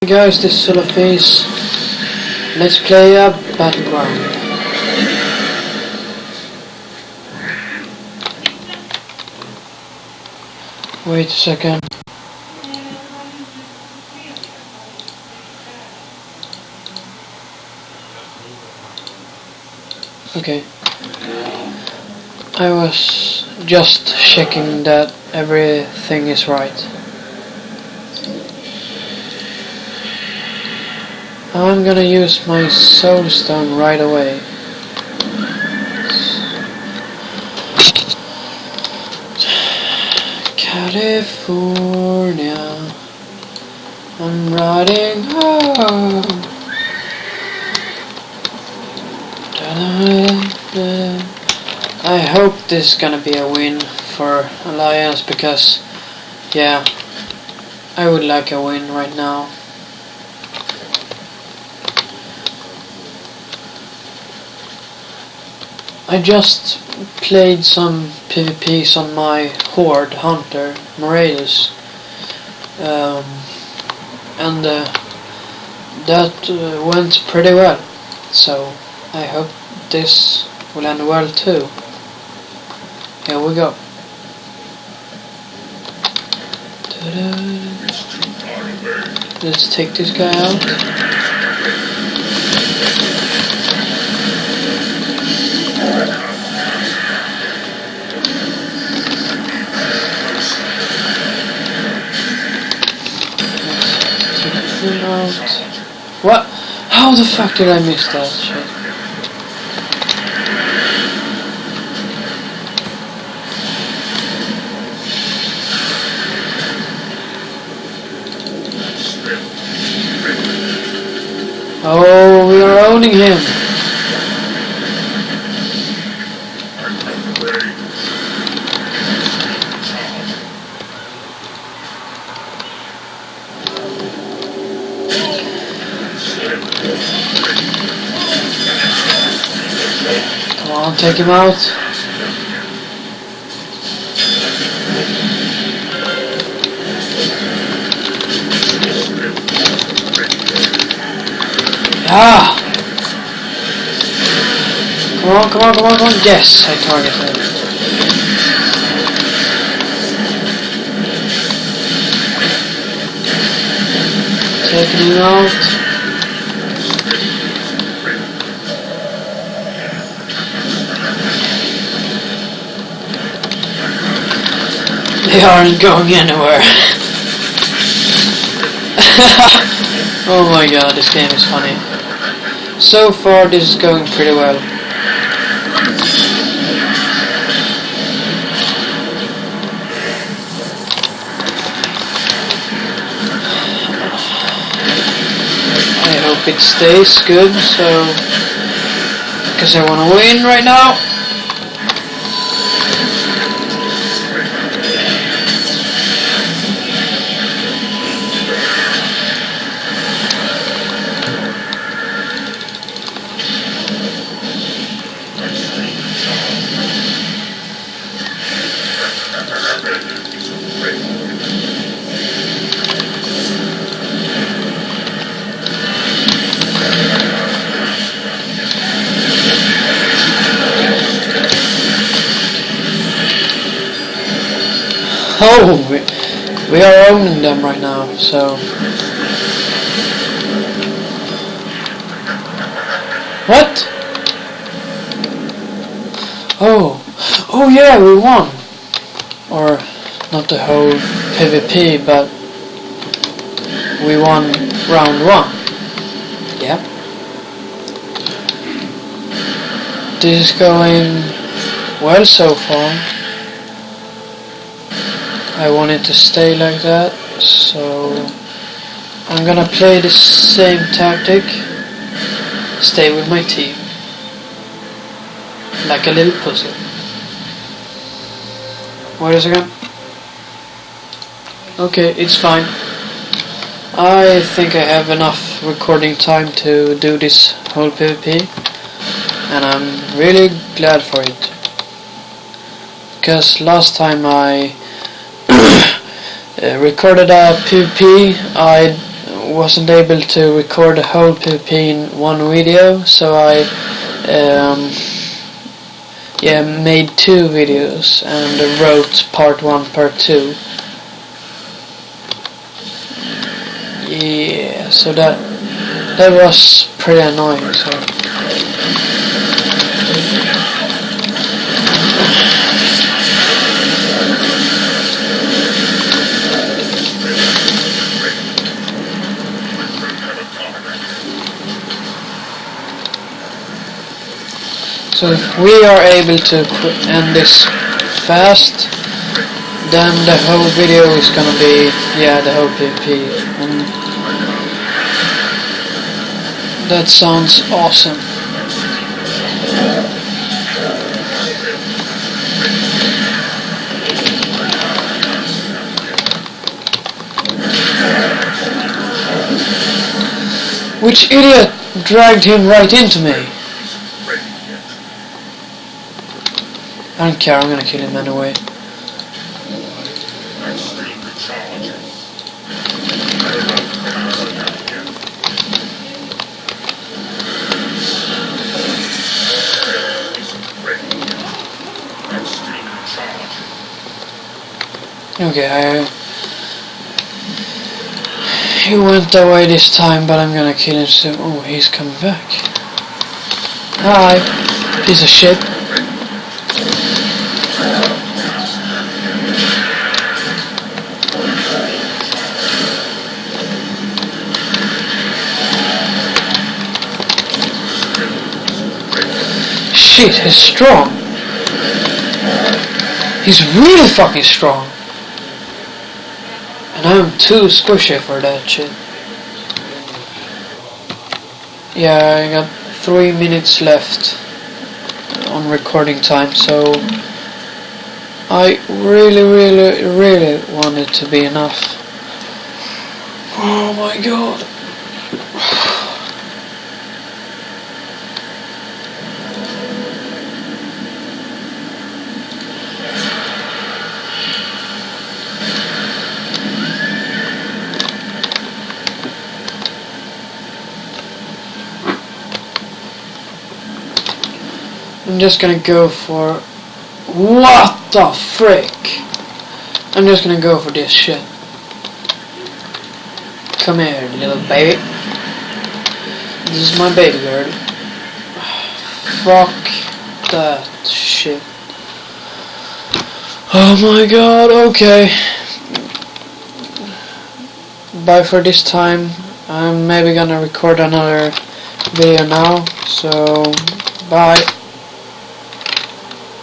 Hey guys, this is olofis. Let's play a battleground. Wait a second. Okay. I was just checking that everything is right. I'm gonna use my soul stone right away. California, I'm riding home. I hope this is gonna be a win for Alliance because, yeah, I would like a win right now. I just played some PvPs on my Horde Hunter, Moraidus, and that went pretty well, so I hope this will end well too. Here we go. Let's take this guy out. What? How the fuck did I miss that shit? Oh, we are owning him. Come on, take him out. Ah! Come on, come on, come on, come on. Yes, I targeted. Taking him out. They aren't going anywhere. Oh my god, this game is funny. So far this is going pretty well. I hope it stays good, so because I want to win right now. Oh, we are owning them right now, so... What? Oh yeah, we won! Or, not the whole PvP, but... we won round 1. Yep. This is going well so far. I want it to stay like that, so I'm gonna play the same tactic, stay with my team, like a little pussy. Wait a second. Okay, it's fine. I think I have enough recording time to do this whole PvP, and I'm really glad for it, because last time I recorded a PvP, I wasn't able to record the whole PvP in one video, so I made 2 videos and wrote part 1, part 2. Yeah, so that was pretty annoying. So if we are able to end this fast, then the whole video is gonna be, the whole PvP, and that sounds awesome. Which idiot dragged him right into me? I don't care, I'm gonna kill him anyway. Okay, he went away this time, but I'm gonna kill him soon. Oh, he's coming back. Hi, piece of shit. Shit, he's strong. He's really fucking strong. And I'm too squishy for that shit. Yeah, I got 3 minutes left on recording time, so I really want it to be enough. Oh my god. I'm just gonna go for... What the frick? I'm just gonna go for this shit. Come here, little baby. This is my baby girl. Fuck that shit. Oh my god, okay. Bye for this time. I'm maybe gonna record another video now, so bye.